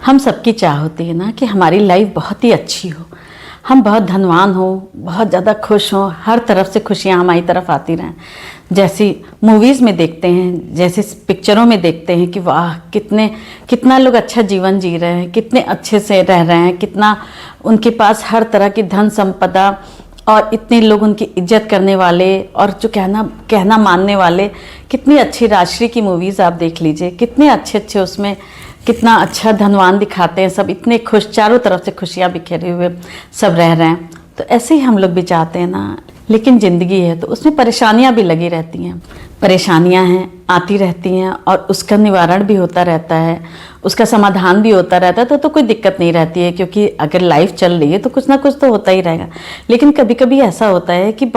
हम सबकी चाह होती है ना कि हमारी लाइफ बहुत ही अच्छी हो, हम बहुत धनवान हो, बहुत ज़्यादा खुश हों, हर तरफ से खुशियाँ हमारी तरफ आती रहें। जैसी मूवीज़ में देखते हैं, जैसे पिक्चरों में देखते हैं कि वाह कितना लोग अच्छा जीवन जी रहे हैं, कितने अच्छे से रह रहे हैं, कितना उनके पास हर तरह की धन संपदा और इतने लोग उनकी इज्जत करने वाले और जो कहना मानने वाले। कितनी अच्छी राजश्री की मूवीज़ आप देख लीजिए, कितने अच्छे उसमें कितना अच्छा धनवान दिखाते हैं, सब इतने खुश, चारों तरफ से खुशियाँ बिखेरे हुए सब रह रहे हैं। तो ऐसे ही हम लोग भी चाहते हैं ना, लेकिन ज़िंदगी है तो उसमें परेशानियाँ भी लगी रहती हैं। परेशानियाँ हैं, आती रहती हैं और उसका निवारण भी होता रहता है, उसका समाधान भी होता रहता है। तो कोई दिक्कत नहीं रहती है, क्योंकि अगर लाइफ चल रही है तो कुछ ना कुछ तो होता ही रहेगा। लेकिन कभी कभी ऐसा होता है कि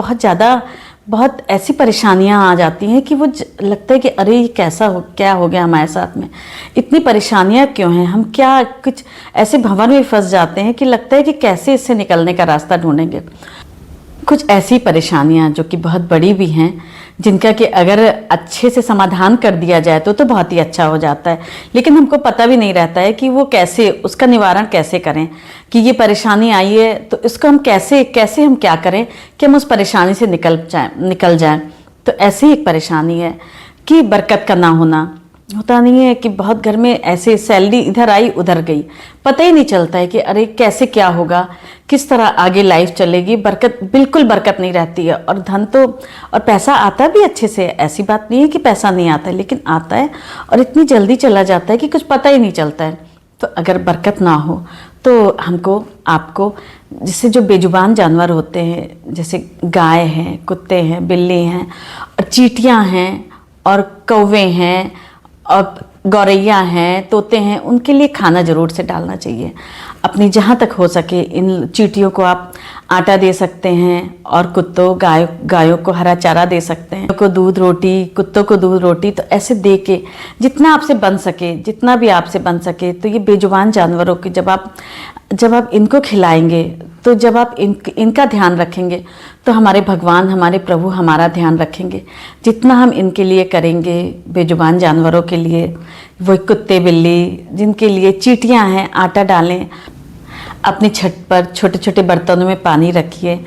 बहुत ऐसी परेशानियां आ जाती हैं कि वो लगता है कि अरे ये क्या हो गया हमारे साथ में, इतनी परेशानियां क्यों हैं, हम क्या कुछ ऐसे भंवर में फंस जाते हैं कि लगता है कि कैसे इससे निकलने का रास्ता ढूंढेंगे। कुछ ऐसी परेशानियां जो कि बहुत बड़ी भी हैं, जिनका कि अगर अच्छे से समाधान कर दिया जाए तो बहुत ही अच्छा हो जाता है। लेकिन हमको पता भी नहीं रहता है कि वो कैसे, उसका निवारण कैसे करें, कि ये परेशानी आई है तो इसको हम कैसे हम क्या करें कि हम उस परेशानी से निकल जाएं। तो ऐसी एक परेशानी है कि बरकत का ना होना। होता नहीं है कि बहुत घर में ऐसे सैलरी इधर आई उधर गई, पता ही नहीं चलता है कि अरे कैसे क्या होगा, किस तरह आगे लाइफ चलेगी। बिल्कुल बरकत नहीं रहती है। और धन तो और पैसा आता भी अच्छे से, ऐसी बात नहीं है कि पैसा नहीं आता है, लेकिन आता है और इतनी जल्दी चला जाता है कि कुछ पता ही नहीं चलता है। तो अगर बरकत ना हो तो आपको जैसे जो बेजुबान जानवर होते हैं, जैसे गाय हैं, कुत्ते हैं, बिल्ली हैं, और चींटियाँ हैं, और कौवे हैं, और गौरैया हैं, तोते हैं, उनके लिए खाना ज़रूर से डालना चाहिए। अपनी जहाँ तक हो सके इन चींटियों को आप आटा दे सकते हैं, और गायों को हरा चारा दे सकते हैं, को दूध रोटी, कुत्तों को दूध रोटी। तो ऐसे दे के जितना भी आपसे बन सके तो ये बेजुबान जानवरों की जब आप इनको खिलाएंगे, तो जब आप इनका ध्यान रखेंगे तो हमारे भगवान, हमारे प्रभु हमारा ध्यान रखेंगे। जितना हम इनके लिए करेंगे, बेजुबान जानवरों के लिए, वो कुत्ते बिल्ली जिनके लिए चींटियाँ हैं, आटा डालें। अपनी छत पर छोटे छोटे बर्तनों में पानी रखिए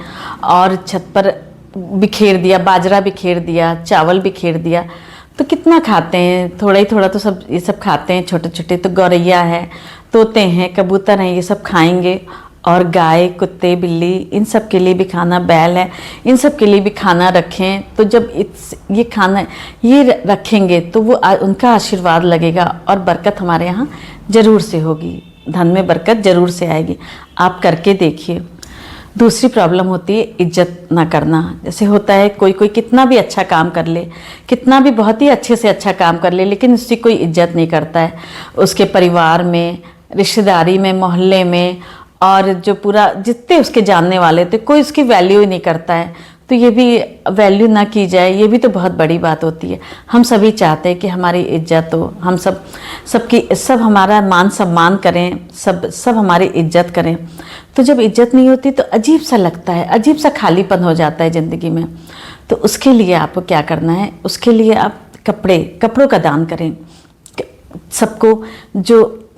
और छत पर बिखेर दिया, बाजरा बिखेर दिया, चावल बिखेर दिया, तो कितना खाते हैं, थोड़ा ही थोड़ा तो ये सब खाते हैं छोटे छोटे। तो गौरैया है, तोते हैं, कबूतर हैं, ये सब खाएंगे। और गाय, कुत्ते, बिल्ली, इन सब के लिए भी खाना, बैल है, इन सब के लिए भी खाना रखें। तो जब ये खाना ये रखेंगे तो वो उनका आशीर्वाद लगेगा और बरकत हमारे यहाँ ज़रूर से होगी, धन में बरकत ज़रूर से आएगी। आप करके देखिए। दूसरी प्रॉब्लम होती है इज्जत ना करना। जैसे होता है कोई कितना भी अच्छा काम कर ले, कितना भी बहुत ही अच्छे से अच्छा काम कर ले, लेकिन उसकी कोई इज्जत नहीं करता है। उसके परिवार में, रिश्तेदारी में, मोहल्ले में, और जो पूरा जितने उसके जानने वाले थे, कोई उसकी वैल्यू ही नहीं करता है। तो ये भी वैल्यू ना की जाए, ये भी तो बहुत बड़ी बात होती है। हम सभी चाहते हैं कि हमारी इज्जत हो, हम सब हमारा मान सम्मान करें, सब हमारी इज्जत करें। तो जब इज्जत नहीं होती तो अजीब सा लगता है, अजीब सा खालीपन हो जाता है ज़िंदगी में। तो उसके लिए आपको क्या करना है, उसके लिए आप कपड़ों का दान करें। सबको,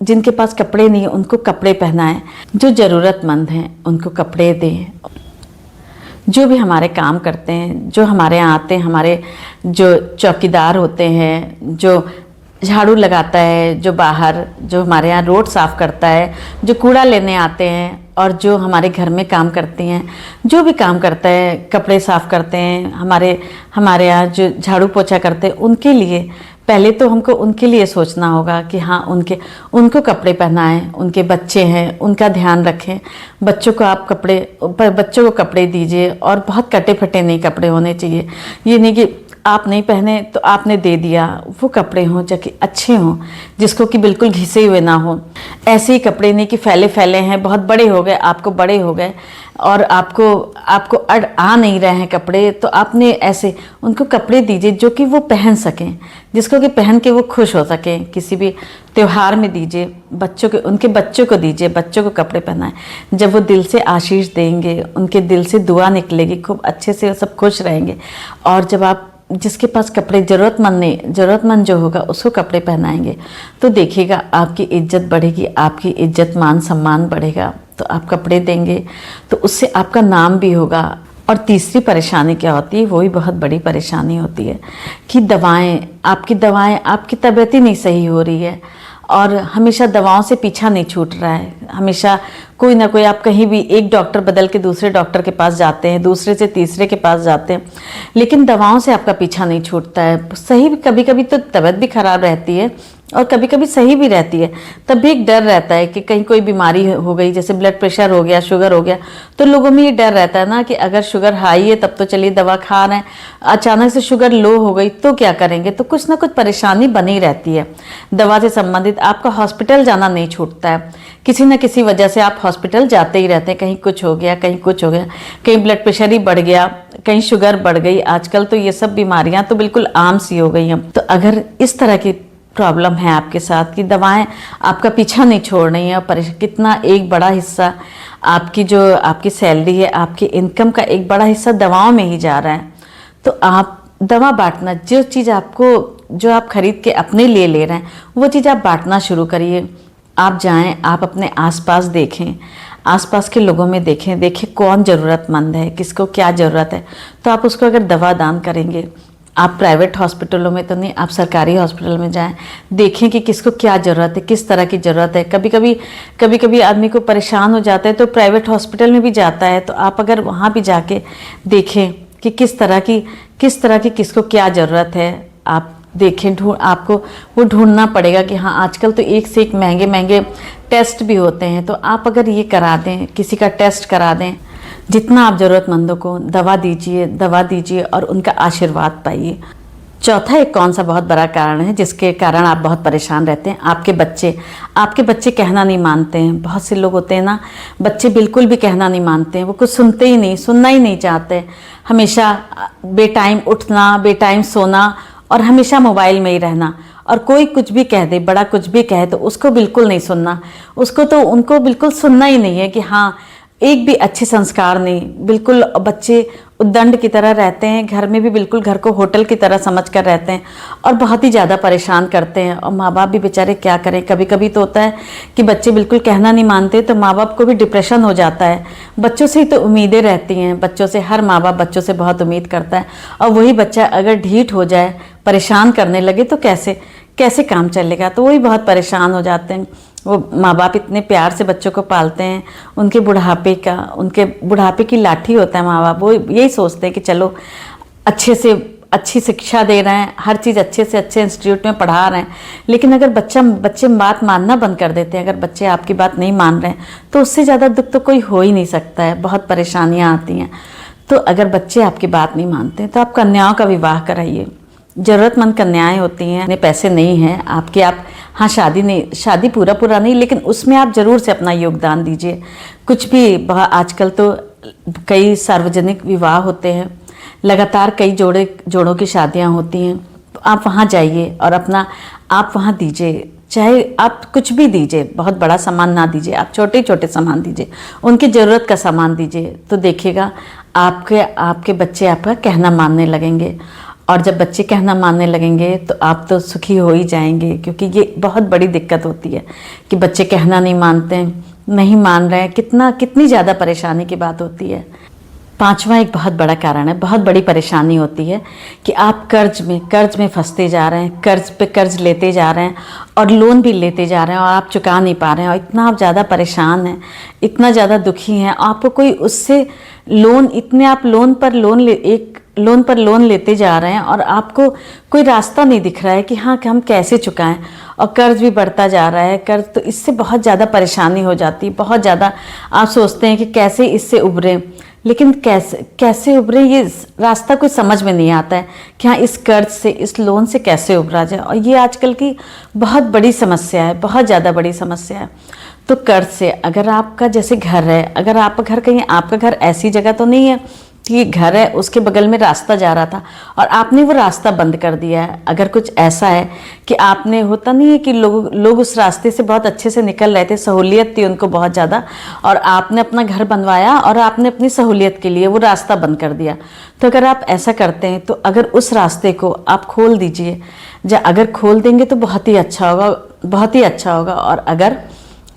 जिनके पास कपड़े नहीं है उनको कपड़े पहनाएं, जो ज़रूरतमंद हैं उनको कपड़े दें। जो भी हमारे काम करते हैं, जो हमारे यहाँ आते हैं, हमारे जो चौकीदार होते हैं, जो झाड़ू लगाता है, जो हमारे यहाँ रोड साफ़ करता है, जो कूड़ा लेने आते हैं, और जो हमारे घर में काम करती हैं, जो भी काम करता है, कपड़े साफ़ करते हैं, हमारे यहाँ जो झाड़ू पोछा करते हैं, उनके लिए पहले तो हमको उनके लिए सोचना होगा कि हाँ उनको कपड़े पहनाएं। उनके बच्चे हैं, उनका ध्यान रखें। बच्चों को कपड़े दीजिए, और बहुत कटे फटे नहीं कपड़े होने चाहिए। ये नहीं कि आप नहीं पहने तो आपने दे दिया, वो कपड़े हों जो कि अच्छे हों, जिसको कि बिल्कुल घिसे हुए ना हो। ऐसे ही कपड़े नहीं कि फैले हैं, बहुत बड़े हो गए, आपको बड़े हो गए और आपको आ नहीं रहे हैं कपड़े, तो आपने ऐसे उनको कपड़े दीजिए जो कि वो पहन सकें, जिसको कि पहन के वो खुश हो सकें। किसी भी त्यौहार में दीजिए, उनके बच्चों को दीजिए, बच्चों को कपड़े पहनाएं। जब वो दिल से आशीष देंगे, उनके दिल से दुआ निकलेगी, खूब अच्छे से सब खुश रहेंगे। और जब आप जिसके पास कपड़े ज़रूरतमंद जो होगा उसको कपड़े पहनाएंगे तो देखिएगा आपकी इज्जत बढ़ेगी, आपकी इज्जत मान सम्मान बढ़ेगा। तो आप कपड़े देंगे तो उससे आपका नाम भी होगा। और तीसरी परेशानी क्या होती है, वो भी बहुत बड़ी परेशानी होती है कि दवाएं आपकी तबीयत ही नहीं सही हो रही है और हमेशा दवाओं से पीछा नहीं छूट रहा है। हमेशा कोई ना कोई, आप कहीं भी एक डॉक्टर बदल के दूसरे डॉक्टर के पास जाते हैं, दूसरे से तीसरे के पास जाते हैं, लेकिन दवाओं से आपका पीछा नहीं छूटता है। सही भी कभी कभी तो तबीयत भी खराब रहती है और कभी कभी सही भी रहती है, तब भी एक डर रहता है कि कहीं कोई बीमारी हो गई, जैसे ब्लड प्रेशर हो गया, शुगर हो गया, तो लोगों में ये डर रहता है ना कि अगर शुगर हाई है तब तो चलिए दवा खा रहे हैं, अचानक से शुगर लो हो गई तो क्या करेंगे। तो कुछ ना कुछ परेशानी बनी रहती है दवा से संबंधित। आपका हॉस्पिटल जाना नहीं छूटता है, किसी न किसी वजह से आप हॉस्पिटल जाते ही रहते हैं। कहीं कुछ हो गया, कहीं कुछ हो गया, कहीं ब्लड प्रेशर ही बढ़ गया, कहीं शुगर बढ़ गई। आजकल तो ये सब बीमारियां तो बिल्कुल आम सी हो गई हैं। तो अगर इस तरह की प्रॉब्लम है आपके साथ कि दवाएं आपका पीछा नहीं छोड़ रही हैं और कितना एक बड़ा हिस्सा आपकी सैलरी है, आपकी इनकम का एक बड़ा हिस्सा दवाओं में ही जा रहा है, तो आप दवा बांटना, जो आप खरीद के अपने लिए ले रहे हैं वो चीज़ आप बांटना शुरू करिए। आप जाएं, आप अपने आसपास देखें, आसपास के लोगों में देखें कौन ज़रूरतमंद है, किसको क्या ज़रूरत है, तो आप उसको अगर दवा दान करेंगे। आप प्राइवेट हॉस्पिटलों में तो नहीं, आप सरकारी हॉस्पिटल में जाएं, देखें कि किसको क्या ज़रूरत है, किस तरह की ज़रूरत है। कभी कभी आदमी को परेशान हो जाता है तो प्राइवेट हॉस्पिटल में भी जाता है, तो आप अगर वहाँ भी जाके देखें कि किस तरह की किसको क्या ज़रूरत है, आप देखें। आपको वो ढूंढना पड़ेगा कि हाँ, आजकल तो एक से एक महंगे महंगे टेस्ट भी होते हैं, तो आप अगर ये करा दें, किसी का टेस्ट करा दें, जितना आप ज़रूरतमंदों को दवा दीजिए और उनका आशीर्वाद पाइए। चौथा एक कौन सा बहुत बड़ा कारण है जिसके कारण आप बहुत परेशान रहते हैं, आपके बच्चे कहना नहीं मानते हैं। बहुत से लोग होते हैं ना, बच्चे बिल्कुल भी कहना नहीं मानते हैं, वो कुछ सुनना ही नहीं चाहते। हमेशा बेटाइम उठना, बेटाइम सोना और हमेशा मोबाइल में ही रहना, और कोई कुछ भी कह दे, बड़ा कुछ भी कहे तो उसको बिल्कुल नहीं सुनना, उनको बिल्कुल सुनना ही नहीं है कि हाँ, एक भी अच्छे संस्कार नहीं। बिल्कुल बच्चे उद्दंड की तरह रहते हैं, घर में भी बिल्कुल घर को होटल की तरह समझ कर रहते हैं और बहुत ही ज़्यादा परेशान करते हैं। और माँ बाप भी बेचारे क्या करें, कभी कभी तो होता है कि बच्चे बिल्कुल कहना नहीं मानते तो माँ बाप को भी डिप्रेशन हो जाता है। बच्चों से ही तो उम्मीदें रहती हैं, बच्चों से हर माँ बाप बच्चों से बहुत उम्मीद करता है, और वही बच्चा अगर ढीठ हो जाए, परेशान करने लगे तो कैसे काम चलेगा। तो वही बहुत परेशान हो जाते हैं। वो माँ बाप इतने प्यार से बच्चों को पालते हैं, उनके बुढ़ापे की लाठी होता है माँ बाप। वो यही सोचते हैं कि चलो अच्छी शिक्षा दे रहे हैं, हर चीज़ अच्छे से अच्छे इंस्टीट्यूट में पढ़ा रहे हैं, लेकिन अगर बच्चे बात मानना बंद कर देते हैं, अगर बच्चे आपकी बात नहीं मान रहे हैं, तो उससे ज़्यादा दुख तो कोई हो ही नहीं सकता है। बहुत परेशानियाँ आती हैं। तो अगर बच्चे आपकी बात नहीं मानते तो आप कन्याओं का विवाह कराइए। ज़रूरतमंद कन्याएं होती हैं, इतने पैसे नहीं हैं आपके, आप हाँ शादी पूरा नहीं, लेकिन उसमें आप ज़रूर से अपना योगदान दीजिए। कुछ भी, आजकल तो कई सार्वजनिक विवाह होते हैं, लगातार कई जोड़ों की शादियां होती हैं, तो आप वहाँ जाइए और आप वहाँ दीजिए। चाहे आप कुछ भी दीजिए, बहुत बड़ा सामान ना दीजिए, आप छोटे सामान दीजिए, उनकी ज़रूरत का सामान दीजिए। तो देखिएगा आपके बच्चे आपका कहना मानने लगेंगे, और जब बच्चे कहना मानने लगेंगे तो आप तो सुखी हो ही जाएंगे। क्योंकि ये बहुत बड़ी दिक्कत होती है कि बच्चे कहना नहीं मानते हैं, नहीं मान रहे हैं, कितनी ज़्यादा परेशानी की बात होती है। पांचवा एक बहुत बड़ा कारण है, बहुत बड़ी परेशानी होती है कि आप कर्ज में फंसते जा रहे हैं, कर्ज पे कर्ज लेते जा रहे हैं और लोन भी लेते जा रहे हैं, और आप चुका नहीं पा रहे हैं, और इतना आप ज़्यादा परेशान हैं, इतना ज़्यादा दुखी हैं। आपको कोई उससे आप लोन पर लोन लेते जा रहे हैं और आपको कोई रास्ता नहीं दिख रहा है कि हाँ, कि हम कैसे चुकाएं, और कर्ज भी बढ़ता जा रहा है। कर्ज तो इससे बहुत ज़्यादा परेशानी हो जाती है, बहुत ज़्यादा आप सोचते हैं कि कैसे इससे उभरें, लेकिन कैसे उभरे ये रास्ता कोई समझ में नहीं आता है कि हाँ, इस कर्ज से, इस लोन से कैसे उभरा जाए। और ये आजकल की बहुत बड़ी समस्या है, बहुत ज़्यादा बड़ी समस्या है। तो कर्ज से, अगर आपका जैसे घर है, अगर आपका घर कहीं, आपका घर ऐसी जगह तो नहीं है कि घर है, उसके बगल में रास्ता जा रहा था और आपने वो रास्ता बंद कर दिया है। अगर कुछ ऐसा है कि आपने, होता नहीं है कि लोग उस रास्ते से बहुत अच्छे से निकल रहे थे, सहूलियत थी उनको बहुत ज़्यादा, और आपने अपना घर बनवाया और आपने अपनी सहूलियत के लिए वो रास्ता बंद कर दिया। तो अगर आप ऐसा करते हैं तो अगर उस रास्ते को आप खोल दीजिए, अगर खोल देंगे तो बहुत ही अच्छा होगा, बहुत ही अच्छा होगा। और अगर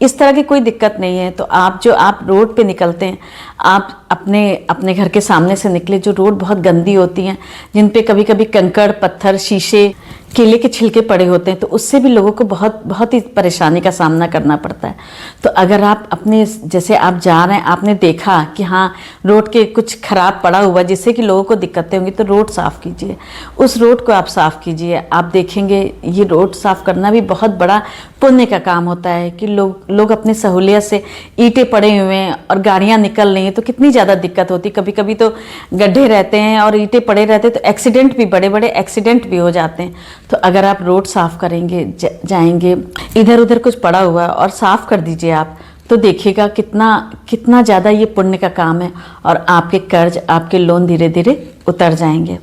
इस तरह की कोई दिक्कत नहीं है तो आप रोड पे निकलते हैं, आप अपने घर के सामने से निकले, जो रोड बहुत गंदी होती हैं, जिन पे कभी कभी कंकड़ पत्थर शीशे केले के छिलके पड़े होते हैं, तो उससे भी लोगों को बहुत ही परेशानी का सामना करना पड़ता है। तो अगर आप अपने, जैसे आप जा रहे हैं, आपने देखा कि हाँ रोड के कुछ खराब पड़ा हुआ जिससे कि लोगों को दिक्कतें होंगी, तो रोड साफ़ कीजिए, उस रोड को आप साफ़ कीजिए। आप देखेंगे ये रोड साफ़ करना भी बहुत बड़ा पुण्य का काम होता है कि लोग अपनी सहूलियत से, ईंटें पड़े हुए हैं और गाड़ियाँ निकल रही हैं तो कितनी ज़्यादा दिक्कत होती। कभी कभी तो गड्ढे रहते हैं और ईंटें पड़े रहते हैं तो एक्सीडेंट भी, बड़े बड़े एक्सीडेंट भी हो जाते हैं। तो अगर आप रोड साफ़ करेंगे, जाएंगे इधर उधर कुछ पड़ा हुआ और साफ़ कर दीजिए आप, तो देखिएगा कितना ज़्यादा ये पुण्य का काम है और आपके कर्ज, आपके लोन धीरे धीरे उतर जाएंगे।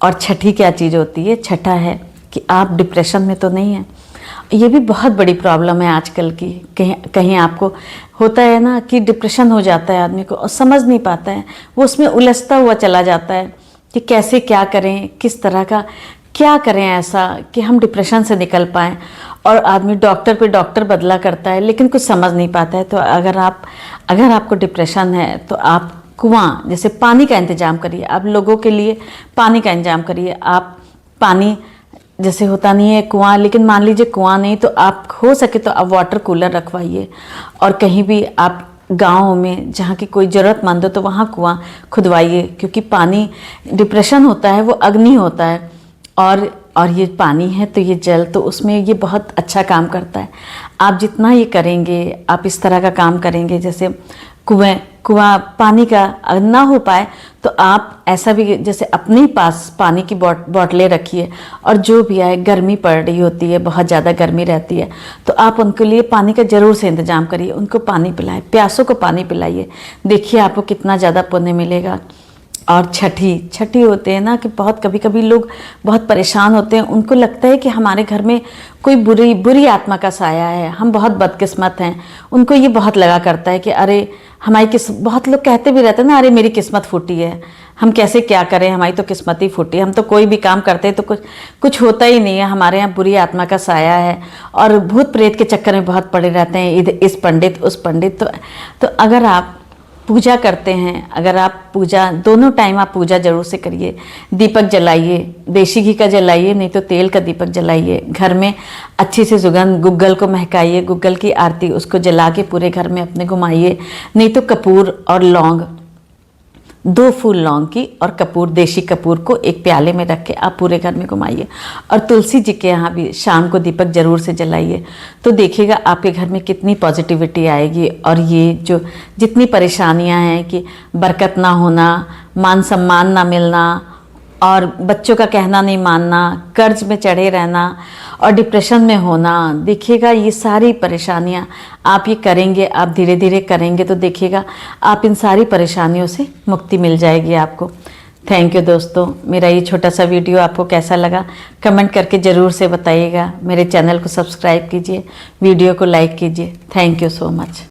और छठी क्या चीज़ होती है? छठा है कि आप डिप्रेशन में तो नहीं हैं। ये भी बहुत बड़ी प्रॉब्लम है आजकल की। कहीं आपको होता है ना कि डिप्रेशन हो जाता है आदमी को और समझ नहीं पाता है, वो उसमें उलझता हुआ चला जाता है कि कैसे क्या करें, किस तरह का क्या करें ऐसा कि हम डिप्रेशन से निकल पाएँ। और आदमी डॉक्टर पे डॉक्टर बदला करता है लेकिन कुछ समझ नहीं पाता है। तो अगर आपको डिप्रेशन है तो आप कुआं, जैसे पानी का इंतज़ाम करिए, आप लोगों के लिए पानी का इंतजाम करिए। आप पानी, जैसे होता नहीं है कुआं, लेकिन मान लीजिए कुआं नहीं तो आप हो सके तो आप वाटर कूलर रखवाइए। और कहीं भी आप गाँव में जहाँ की कोई ज़रूरतमंद हो तो वहाँ कुआं खुदवाइए, क्योंकि पानी, डिप्रेशन होता है वो अग्नि होता है और ये पानी है तो ये जल, तो उसमें ये बहुत अच्छा काम करता है। आप जितना ये करेंगे, आप इस तरह का काम करेंगे, जैसे कुआं पानी का ना हो पाए तो आप ऐसा भी, जैसे अपने ही पास पानी की बोतलें रखिए। और जो भी आए, गर्मी पड़ रही होती है, बहुत ज़्यादा गर्मी रहती है, तो आप उनके लिए पानी का ज़रूर से इंतज़ाम करिए, उनको पानी पिलाएं, प्यासों को पानी पिलाइए। देखिए आपको कितना ज़्यादा पुण्य मिलेगा। और छठी होते हैं ना कि बहुत कभी कभी लोग बहुत परेशान होते हैं, उनको लगता है कि हमारे घर में कोई बुरी आत्मा का साया है, हम बहुत बदकिस्मत हैं। उनको ये बहुत लगा करता है कि अरे हमारी बहुत लोग कहते भी रहते हैं ना, अरे मेरी किस्मत फूटी है, हम कैसे क्या करें, हमारी तो किस्मत ही फूटी, हम तो कोई भी काम करते हैं तो कुछ होता ही नहीं है, हमारे यहाँ बुरी आत्मा का साया है। और भूत प्रेत के चक्कर में बहुत पड़े रहते हैं, इस पंडित उस पंडित। तो अगर आप पूजा करते हैं, अगर आप पूजा, दोनों टाइम आप पूजा जरूर से करिए। दीपक जलाइए, देसी घी का जलाइए, नहीं तो तेल का दीपक जलाइए। घर में अच्छी से सुगंध, गुग्गल को महकाइए, गुग्गल की आरती उसको जला के पूरे घर में अपने घुमाइए। नहीं तो कपूर और लौंग, 2 फूल लौंग की और कपूर, देसी कपूर को एक प्याले में रख के आप पूरे घर में घुमाइए। और तुलसी जी के यहाँ भी शाम को दीपक जरूर से जलाइए। तो देखिएगा आपके घर में कितनी पॉजिटिविटी आएगी। और ये जो जितनी परेशानियाँ हैं कि बरकत ना होना, मान सम्मान ना मिलना, और बच्चों का कहना नहीं मानना, कर्ज में चढ़े रहना और डिप्रेशन में होना, देखिएगा ये सारी परेशानियां आप ये करेंगे, आप धीरे धीरे करेंगे तो देखिएगा आप इन सारी परेशानियों से मुक्ति मिल जाएगी आपको। थैंक यू दोस्तों, मेरा ये छोटा सा वीडियो आपको कैसा लगा कमेंट करके ज़रूर से बताइएगा। मेरे चैनल को सब्सक्राइब कीजिए, वीडियो को लाइक कीजिए। Thank you so much.